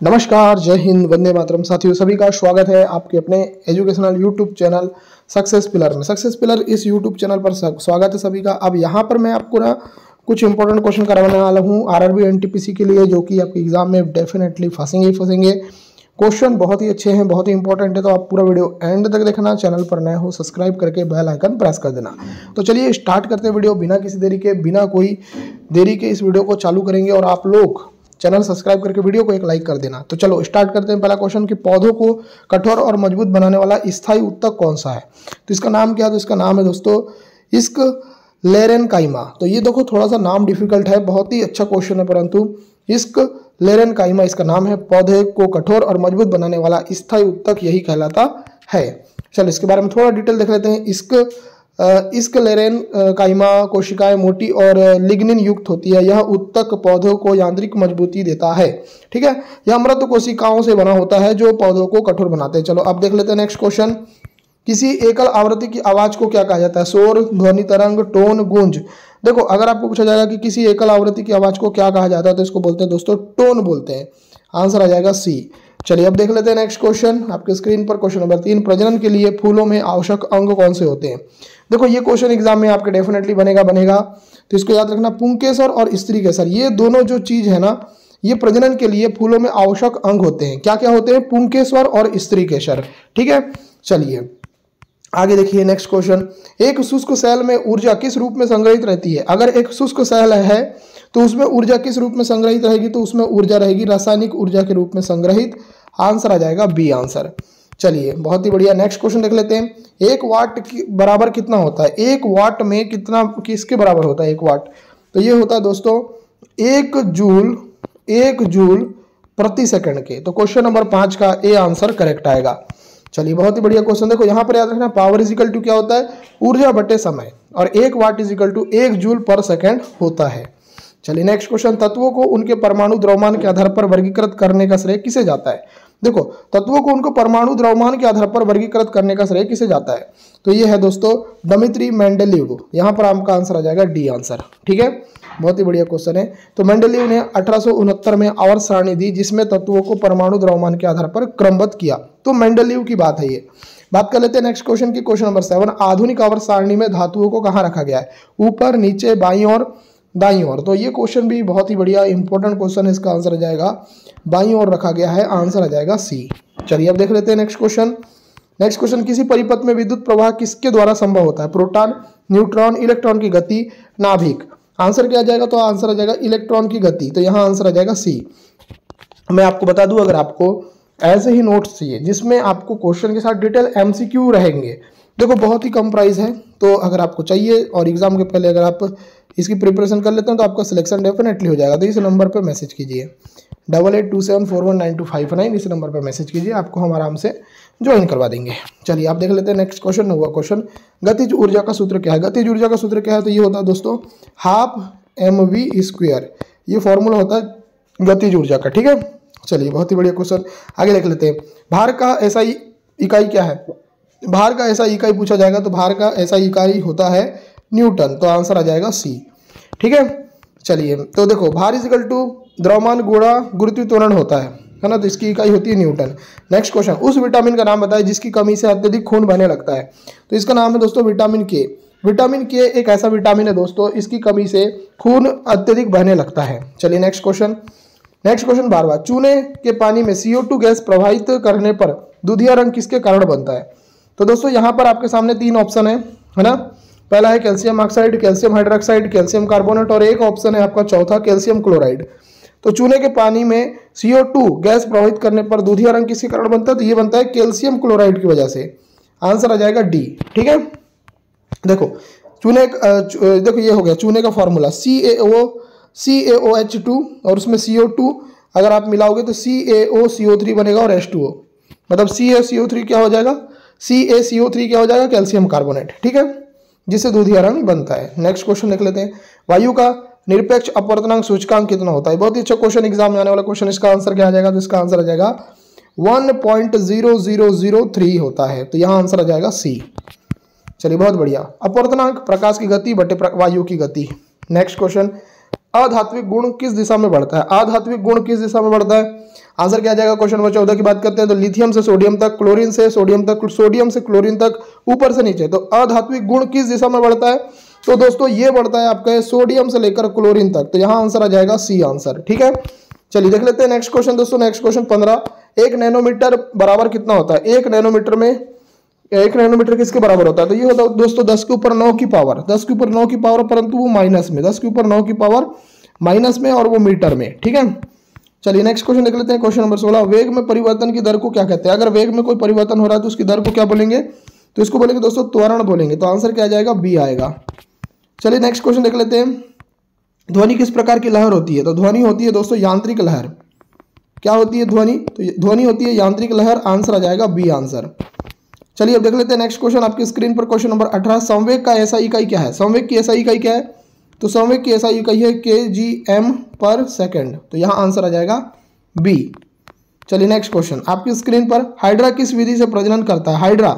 नमस्कार, जय हिंद, वंदे मातरम। साथियों सभी का स्वागत है आपके अपने educational YouTube channel success pillar में। सक्सेस पिलर इस यूट्यूब चैनल पर स्वागत है सभी का। अब यहाँ पर मैं आपको कुछ इंपॉर्टेंट क्वेश्चन करवाने वाला हूँ आरआरबी एनटीपीसी के लिए, जो कि आपके एग्जाम में डेफिनेटली फंसेंगे। क्वेश्चन बहुत ही अच्छे हैं, बहुत ही इंपॉर्टेंट है, तो आप पूरा वीडियो एंड तक देखना। चैनल पर नए हो सब्सक्राइब करके बेल आइकन प्रेस कर देना। तो चलिए स्टार्ट करते हैं वीडियो बिना किसी देरी के। बिना कोई देरी के इस वीडियो को चालू करेंगे और आप लोग चैनल सब्सक्राइब करके वीडियो को एक लाइक कर देना। तो चलो स्टार्ट करते हैं। पहला क्वेश्चन कि पौधों को कठोर और मजबूत बनाने वाला स्थायी उत्तक कौन सा है? तो इसका नाम क्या है? तो इसका नाम है दोस्तों स्क्लेरेनकाइमा। तो ये देखो थोड़ा सा नाम डिफिकल्ट है, बहुत ही अच्छा क्वेश्चन है, परंतु स्क्लेरेनकाइमा इसका नाम है। पौधे को कठोर और मजबूत बनाने वाला स्थायी उत्तक यही कहलाता है। चलो इसके बारे में थोड़ा डिटेल देख लेते हैं। स्क्लेरेनकाइमा कोशिकाएं मोटी और लिग्निन युक्त होती है। यह उत्तक पौधों को यांत्रिक मजबूती देता है। ठीक है, यह मृत कोशिकाओं से बना होता है जो पौधों को कठोर बनाते हैं। चलो अब देख लेते हैं नेक्स्ट क्वेश्चन। किसी एकल आवृत्ति की आवाज को क्या कहा जाता है? शोर, ध्वनि तरंग, टोन, गूंज। देखो अगर आपको पूछा जाएगा कि किसी एकल आवृत्ति की आवाज को क्या कहा जाता है, तो इसको बोलते हैं दोस्तों टोन बोलते हैं। आंसर आ जाएगा सी। चलिए अब देख लेते हैं नेक्स्ट क्वेश्चन आपके स्क्रीन पर। क्वेश्चन नंबर 3, प्रजनन के लिए फूलों में आवश्यक अंग कौन से होते हैं? देखो ये क्वेश्चन एग्जाम में आपके डेफिनेटली बनेगा, तो इसको याद रखना। पुंकेसर और स्त्री केसर, ये दोनों जो चीज है ना, ये प्रजनन के लिए फूलों में आवश्यक अंग होते हैं। क्या क्या होते हैं? पुंकेसर और स्त्री केसर। ठीक है, चलिए आगे देखिए नेक्स्ट क्वेश्चन। एक शुष्क सेल में ऊर्जा किस रूप में संग्रहित रहती है? अगर एक शुष्क सेल है तो उसमें ऊर्जा किस रूप में संग्रहित रहेगी? तो उसमें ऊर्जा रहेगी रासायनिक ऊर्जा के रूप में संग्रहित। आंसर आ जाएगा बी आंसर। चलिए बहुत ही बढ़िया, नेक्स्ट क्वेश्चन देख लेते हैं। 1 वाट की बराबर कितना होता है? 1 वाट में कितना किसके बराबर होता है 1 वाट? तो ये होता है दोस्तों 1 जूल प्रति सेकंड के। तो क्वेश्चन नंबर 5 का ए आंसर करेक्ट आएगा। चलिए बहुत ही बढ़िया क्वेश्चन। देखो यहाँ पर याद रखना, पावर इजिकल टू क्या होता है? ऊर्जा बटे समय, और 1 वाट इजिकल टू 1 जूल पर सेकंड होता है। चलिए नेक्स्ट क्वेश्चन। तत्वों को उनके परमाणु द्रव्यमान के आधार पर वर्गीकृत करने का श्रेय किसे जाता है? देखो तत्वों को उनको परमाणु द्रव्यमान के आधार पर वर्गीकृत करने का श्रेय किसे जाता है? तो ये है दोस्तों डिमित्री मेंडेलीव। यहाँ पर आपका आंसर आ जाएगा डी आंसर। ठीक है, बहुत ही बढ़िया क्वेश्चन है। तो मेंडेलीव ने 1869 में आवर्त सारणी दी जिसमें तत्वों को परमाणु द्रव्यमान के आधार पर क्रमबद्ध किया। तो मेंडेलीव की बात है ये। बात कर लेते हैं नेक्स्ट क्वेश्चन की। क्वेश्चन नंबर 7, आधुनिक आवर्त सारणी में धातुओं को कहाँ रखा गया है? ऊपर, नीचे, बाईं और दाईं ओर। तो ये क्वेश्चन भी बहुत ही बढ़िया इंपॉर्टेंट क्वेश्चन है। इसका आंसर आ जाएगा बाईं ओर रखा गया है। आंसर आ जाएगा सी। चलिए अब देख लेते हैं नेक्स्ट क्वेश्चन। नेक्स्ट क्वेश्चन, किसी परिपथ में विद्युत प्रवाह किसके द्वारा संभव होता है? प्रोटॉन, न्यूट्रॉन, इलेक्ट्रॉन की गति, नाभिक। आंसर क्या आ जाएगा? तो आंसर आ जाएगा इलेक्ट्रॉन की गति। तो यहाँ आंसर आ जाएगा सी। मैं आपको बता दूं, अगर आपको ऐसे ही नोट्स चाहिए जिसमें आपको क्वेश्चन के साथ डिटेल एमसीक्यू रहेंगे, देखो बहुत ही कम प्राइस है, तो अगर आपको चाहिए और एग्जाम के पहले अगर आप इसकी प्रिपरेशन कर लेते हैं तो आपका सिलेक्शन डेफिनेटली हो जाएगा। तो इस नंबर पर मैसेज कीजिए 8827419259। इस नंबर पर मैसेज कीजिए, आपको हम आराम से ज्वाइन करवा देंगे। चलिए आप देख लेते हैं नेक्स्ट क्वेश्चन। 9वां क्वेश्चन, गतिज ऊर्जा का सूत्र क्या है? गतिज ऊर्जा का सूत्र क्या है? तो ये होता है दोस्तों 12mv²। ये फॉर्मूला होता है गतिज ऊर्जा का। ठीक है, चलिए बहुत ही बढ़िया क्वेश्चन आगे देख लेते हैं। भार का एसआई इकाई क्या है? भार का एसआई इकाई पूछा जाएगा तो भार का एसआई इकाई होता है न्यूटन। तो आंसर आ जाएगा सी। ठीक है, चलिए तो देखो भार इजिकल टू द्रव्यमान गुणा गुरुत्वीय त्वरण होता है ना, तो इसकी इकाई होती है न्यूटन। नेक्स्ट क्वेश्चन, उस विटामिन का नाम बताएं जिसकी कमी से अत्यधिक खून बहने लगता है। तो इसका नाम है दोस्तों विटामिन के। विटामिन के एक ऐसा विटामिन है दोस्तों, इसकी कमी से खून अत्यधिक बहने लगता है। चलिए नेक्स्ट क्वेश्चन 12वां, चूने के पानी में CO2 गैस प्रवाहित करने पर दूधिया रंग किसके कारण बनता है? तो दोस्तों यहाँ पर आपके सामने 3 ऑप्शन है ना। पहला है calcium oxide, calcium hydroxide, calcium carbonate, और एक ऑप्शन है आपका चौथा कैल्शियम क्लोराइड। तो चूने के पानी में CO2 गैस प्रवाहित करने पर दूधिया रंग किसके कारण बनता है? तो ये बनता है कैल्शियम क्लोराइड की वजह से। आंसर आ जाएगा डी। ठीक है, देखो चूने देखो ये हो गया चूने का फॉर्मूला CaOH2, और उसमें CO2 अगर आप मिलाओगे तो CaOCO3 बनेगा और H2O, मतलब CaCO3 क्या हो जाएगा? CaCO3 क्या हो जाएगा? Calcium carbonate. ठीक है, जिससे दूधिया रंग बनता है। नेक्स्ट क्वेश्चन देख लेते हैं। वायु का निरपेक्ष अपवर्तनांक सूचकांक कितना होता है? बहुत ही अच्छा क्वेश्चन, एग्जाम में आने वाला क्वेश्चन। इसका आंसर क्या आ जाएगा? तो इसका आंसर आ जाएगा 1.0003 होता है। तो यहाँ आंसर आ जाएगा सी। चलिए बहुत बढ़िया। अपवर्तनांक प्रकाश की गति बटे वायु की गति। नेक्स्ट क्वेश्चन, अधात्विक गुण किस दिशा में बढ़ता है? अधात्विक गुण किस दिशा में बढ़ता है? आंसर क्या आ जाएगा क्वेश्चन नंबर 14 की बात करते हैं तो लिथियम से सोडियम तक, क्लोरीन से सोडियम तक, सोडियम से क्लोरीन तक, ऊपर से नीचे। तो अधात्विक गुण किस दिशा में बढ़ता है? तो दोस्तों ये बढ़ता है आपका सोडियम से लेकर क्लोरीन तक। तो यहाँ आंसर आ जाएगा सी आंसर। ठीक है, चलिए देख लेते हैं नेक्स्ट क्वेश्चन दोस्तों। नेक्स्ट क्वेश्चन 15, 1 नैनोमीटर बराबर कितना होता है? 1 नैनोमीटर में 1 नैनोमीटर किसके बराबर होता है? तो ये होता है दोस्तों 10 के ऊपर 9 की पावर, 10 के ऊपर 9 की पावर, परंतु वो माइनस में, 10 के ऊपर 9 की पावर माइनस में, और वो मीटर में। ठीक है, चलिए नेक्स्ट क्वेश्चन देख लेते हैं। क्वेश्चन नंबर 16, वेग में परिवर्तन की दर को क्या कहते हैं? अगर वेग में कोई परिवर्तन हो रहा है तो उसकी दर को क्या बोलेंगे? तो इसको बोलेंगे दोस्तों त्वरण बोलेंगे। तो आंसर क्या आ जाएगा? बी आएगा। चलिए नेक्स्ट क्वेश्चन देख लेते हैं। ध्वनि किस प्रकार की लहर होती है? तो ध्वनि होती है दोस्तों यांत्रिक लहर। क्या होती है ध्वनि? तो ध्वनि होती है यांत्रिक लहर। आंसर आ जाएगा बी आंसर। चलिए अब देख लेते हैं नेक्स्ट क्वेश्चन आपकी स्क्रीन पर। क्वेश्चन नंबर 18, संवेग का ऐसा इकाई क्या है? संवेग की ऐसा इकाई क्या है? तो संवेग की ऐसा इकाई है kg/s। तो यहाँ आंसर आ जाएगा बी। चलिए नेक्स्ट क्वेश्चन आपकी स्क्रीन पर। हाइड्रा किस विधि से प्रजनन करता है? हाइड्रा,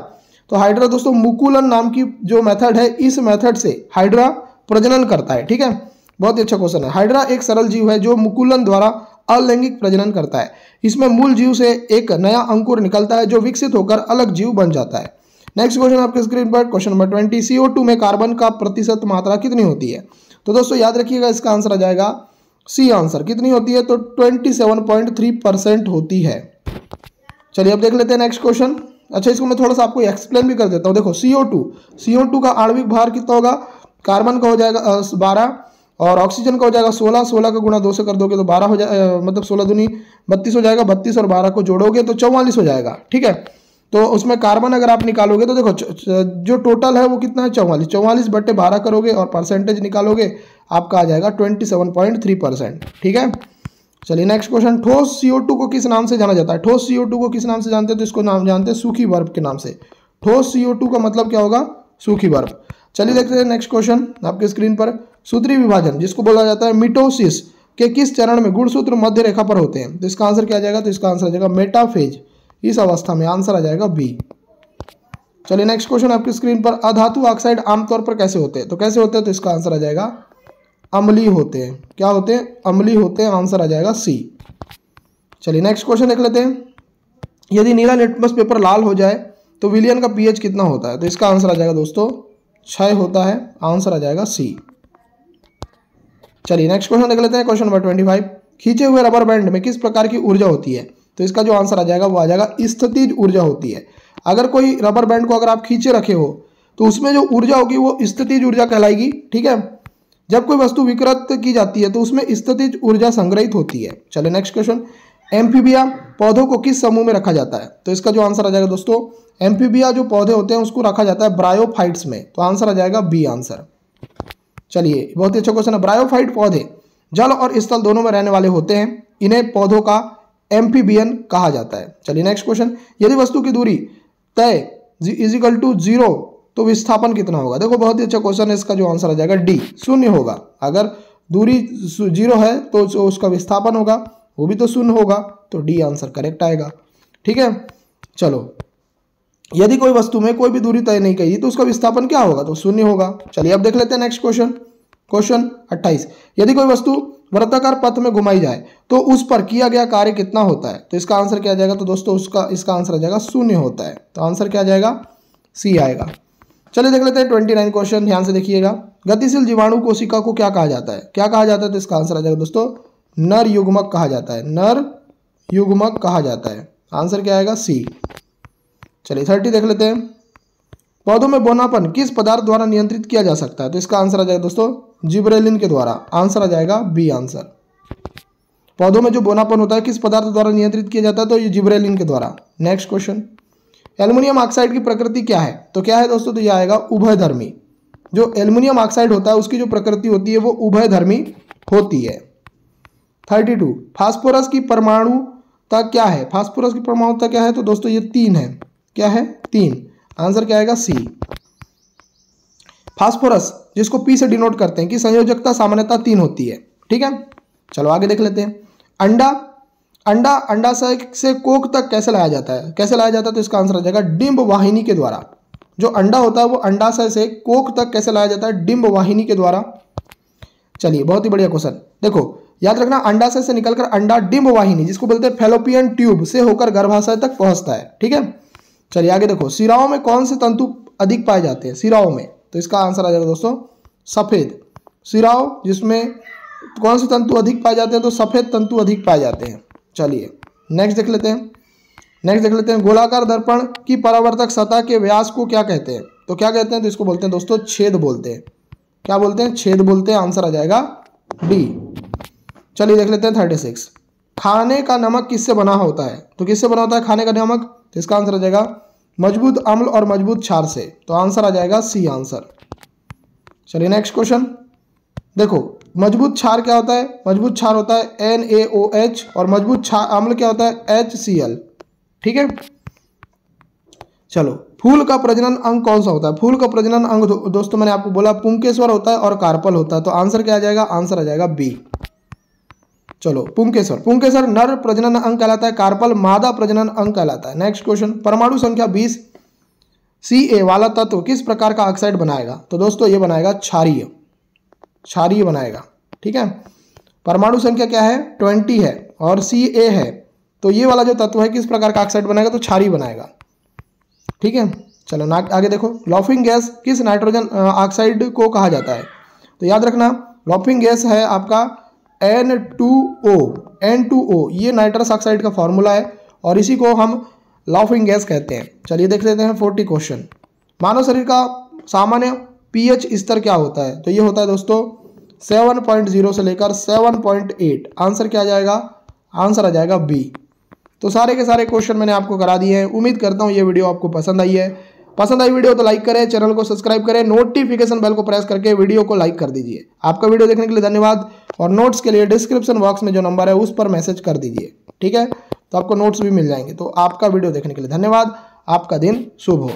तो हाइड्रा दोस्तों मुकुलन नाम की जो मेथड है, इस मेथड से हाइड्रा प्रजनन करता है। ठीक है, बहुत ही अच्छा क्वेश्चन है। हाइड्रा एक सरल जीव है जो मुकुलन द्वारा अलैंगिक प्रजनन करता है। इसमें मूल जीव से एक नया अंकुर निकलता है जो विकसित होकर अलग जीव बन जाता है। नेक्स्ट क्वेश्चन आपके स्क्रीन पर। क्वेश्चन नंबर 20, CO2 में कार्बन का प्रतिशत मात्रा कितनी होती है? तो दोस्तों याद रखिएगा इसका आंसर आ जाएगा सी आंसर। कितनी होती है? तो 27.3% होती है। चलिए अब देख लेते हैं नेक्स्ट क्वेश्चन। अच्छा, इसको मैं थोड़ा सा आपको एक्सप्लेन भी कर देता हूँ। देखो CO2 का आणविक भार कितना होगा? कार्बन का हो जाएगा 12 और ऑक्सीजन का हो जाएगा 16। 16 का गुणा 2 से कर दोगे तो 12 हो जाएगा, मतलब 16 दूनी 32 हो जाएगा। 32 और 12 को जोड़ोगे तो 44 हो जाएगा। ठीक है, तो उसमें कार्बन अगर आप निकालोगे तो देखो जो टोटल है वो कितना है? 44। 44/12 करोगे और परसेंटेज निकालोगे, आपका आ जाएगा 27.3%। ठीक है, चलिए नेक्स्ट क्वेश्चन। ठोस CO2 को किस नाम से जाना जाता है? ठोस CO2 को किस नाम से जानते हैं? तो इसको नाम जानते हैं सूखी बर्फ के नाम से। ठोस CO2 का मतलब क्या होगा? सूखी बर्फ। चलिए देखते हैं नेक्स्ट क्वेश्चन आपके स्क्रीन पर। सूत्रीय विभाजन जिसको बोला जाता है मिटोसिस के किस चरण में गुणसूत्र मध्य रेखा पर होते हैं? तो इसका आंसर क्या आ जाएगा? तो इसका आंसर आ जाएगा मेटाफेज, इस अवस्था में। आंसर आ जाएगा बी। चलिए नेक्स्ट क्वेश्चन आपकी स्क्रीन पर। अधातु ऑक्साइड आमतौर पर कैसे होते हैं? तो कैसे होते हैं? तो इसका आंसर आ जाएगा अम्लीय होते हैं। क्या होते हैं? अम्लीय होते हैं। आंसर आ जाएगा सी। चलिए नेक्स्ट क्वेश्चन देख लेते हैं। यदि नीला लिटमस पेपर लाल हो जाए तो विलियन का pH कितना होता है? तो इसका आंसर आ जाएगा दोस्तों 6 होता है। आंसर आ जाएगा सी। चलिए नेक्स्ट क्वेश्चन देख लेते हैं। क्वेश्चन नंबर 25, खींचे हुए रबर बैंड में किस प्रकार की ऊर्जा होती है? तो इसका जो आंसर आ जाएगा वो आ जाएगा स्थितिज ऊर्जा होती है। अगर कोई रबर बैंड को अगर आप खींचे रखे हो तो उसमें जो ऊर्जा होगी वो स्थितिज ऊर्जा कहलाएगी। ठीक है, जब कोई वस्तु विकृत की जाती है तो उसमें स्थितिज ऊर्जा संग्रहित होती है। चलिए नेक्स्ट क्वेश्चन। एम्फीबिया पौधों को किस समूह में रखा जाता है? तो इसका जो आंसर आ जाएगा दोस्तों, एम्फीबिया जो पौधे होते हैं उसको रखा जाता है ब्रायोफाइट्स में। तो आंसर आ जाएगा बी आंसर। चलिए बहुत ही अच्छा क्वेश्चन है। ब्रायोफाइट पौधे जल और स्थल दोनों में रहने वाले होते हैं। इन्हें पौधों का एम्फीबियन कहा जाता है। चलिए नेक्स्ट क्वेश्चन। यदि वस्तु की दूरी तय = 0 तो विस्थापन कितना होगा? देखो बहुत ही अच्छा क्वेश्चन है। इसका जो आंसर आ जाएगा डी, 0 होगा। अगर दूरी 0 है तो जो उसका विस्थापन होगा वो भी तो 0 होगा। तो डी आंसर करेक्ट आएगा। ठीक है, चलो यदि कोई वस्तु में कोई भी दूरी तय नहीं की तो उसका विस्थापन क्या होगा? तो 0 होगा। चलिए अब देख लेते हैं नेक्स्ट क्वेश्चन। क्वेश्चन 28, यदि कोई वस्तु वृत्ताकार पथ में घुमाई जाए तो उस पर किया गया कार्य कितना होता है? तो इसका आंसर क्या आ जाएगा? तो दोस्तों इसका आंसर आ जाएगा 0 होता है। तो आंसर क्या आ जाएगा? सी आएगा। चलिए देख लेते हैं 29 क्वेश्चन, ध्यान से देखिएगा। गतिशील जीवाणु कोशिका को क्या कहा जाता है? क्या कहा जाता है? तो इसका आंसर आ जाएगा दोस्तों नर युग्मक कहा जाता है। नर युग्मक कहा जाता है। आंसर क्या आएगा? सी। चलिए 30 देख लेते हैं। पौधों में बौनापन किस पदार्थ द्वारा नियंत्रित किया जा सकता है? तो इसका आंसर आ जाएगा दोस्तों जिब्रेलिन के द्वारा। आंसर आ जाएगा बी आंसर। पौधों में जो बौनापन होता है किस पदार्थ द्वारा नियंत्रित किया जाता है? तो ये जिब्रेलिन के द्वारा। Next question. एल्युमिनियम ऑक्साइड की प्रकृति क्या है? तो क्या है दोस्तों? तो यह आएगा उभयधर्मी। जो एल्युमिनियम ऑक्साइड होता है उसकी जो प्रकृति होती है वो उभयधर्मी होती है। 32, फास्फोरस की परमाणुता क्या है? फास्फोरस की परमाणुता क्या है? तो दोस्तों ये 3 है। क्या है? 3। आंसर क्या आएगा? सी। फास्फोरस जिसको पी से डिनोट करते हैं कि संयोजकता सामान्यतः 3 होती है। ठीक है, चलो आगे देख लेते हैं। अंडाशय से कोक तक कैसे लाया जाता है? कैसे लाया जाता है? तो इसका आंसर आ जाएगा डिंब वाहिनी के द्वारा। जो अंडा होता है वो अंडाशय से कोक तक कैसे लाया जाता है? डिंब वाहिनी के द्वारा। चलिए बहुत ही बढ़िया क्वेश्चन। देखो याद रखना, अंडाशय से निकलकर अंडा डिंब वाहिनी जिसको बोलते हैं फैलोपियन ट्यूब से होकर गर्भाशय तक पहुंचता है। ठीक है, चलिए आगे देखो, शिराओं में कौन से तंतु अधिक पाए जाते हैं? शिराओं में, तो इसका आंसर आ जाएगा दोस्तों सफेद। शिराओं जिसमें कौन से तंतु अधिक पाए जाते हैं? तो सफेद तंतु अधिक पाए जाते हैं। चलिए नेक्स्ट देख लेते हैं, गोलाकार दर्पण की परावर्तक सतह के व्यास को क्या कहते हैं? तो क्या कहते हैं? तो इसको बोलते हैं दोस्तों छेद बोलते हैं। क्या बोलते हैं? छेद बोलते हैं। आंसर आ जाएगा डी। चलिए देख लेते हैं 36, खाने का नमक किससे बना होता है? तो किससे बना होता है खाने का नमक? तो इसका आंसर आ जाएगा मजबूत अम्ल और मजबूत क्षार से। तो आंसर आ जाएगा सी आंसर। चलिए नेक्स्ट क्वेश्चन देखो, मजबूत क्षार क्या होता है? मजबूत क्षार होता है NaOH और मजबूत अम्ल क्या होता है? HCl। ठीक है, चलो फूल का प्रजनन अंग कौन सा होता है? फूल का प्रजनन अंग दोस्तों मैंने आपको बोला पुंकेसर होता है और कार्पल होता है। तो आंसर क्या आ जाएगा? आंसर आ जाएगा बी। चलो पुंकेसर नर प्रजनन अंग कहलाता है, कार्पल मादा प्रजनन अंग कहलाता है। नेक्स्ट क्वेश्चन, परमाणु संख्या 20 Ca वाला तत्व किस प्रकार का ऑक्साइड बनाएगा? तो दोस्तों ये बनाएगा क्षारीय बनाएगा। ठीक है, परमाणु संख्या क्या है? 20 है और Ca है, तो ये वाला जो तत्व है किस प्रकार का ऑक्साइड बनाएगा? तो क्षारीय बनाएगा। ठीक है, चलो आगे देखो, लॉफिंग गैस किस नाइट्रोजन ऑक्साइड को कहा जाता है? तो याद रखना, लॉफिंग गैस है आपका N2O। ये नाइट्रस ऑक्साइड का फॉर्मूला है और इसी को हम लॉफिंग गैस कहते हैं। चलिए देख लेते हैं 40 क्वेश्चन, मानव शरीर का सामान्य pH स्तर क्या होता है? तो ये होता है दोस्तों 7.0 से लेकर 7.8। आंसर क्या आ जाएगा? आंसर आ जाएगा बी। तो सारे के सारे क्वेश्चन मैंने आपको करा दिए हैं। उम्मीद करता हूँ ये वीडियो आपको पसंद आई है। पसंद आई वीडियो तो लाइक करें, चैनल को सब्सक्राइब करें, नोटिफिकेशन बेल को प्रेस करके वीडियो को लाइक कर दीजिए। आपका वीडियो देखने के लिए धन्यवाद और नोट्स के लिए डिस्क्रिप्शन बॉक्स में जो नंबर है उस पर मैसेज कर दीजिए। ठीक है, तो आपको नोट्स भी मिल जाएंगे। तो आपका वीडियो देखने के लिए धन्यवाद। आपका दिन शुभ हो।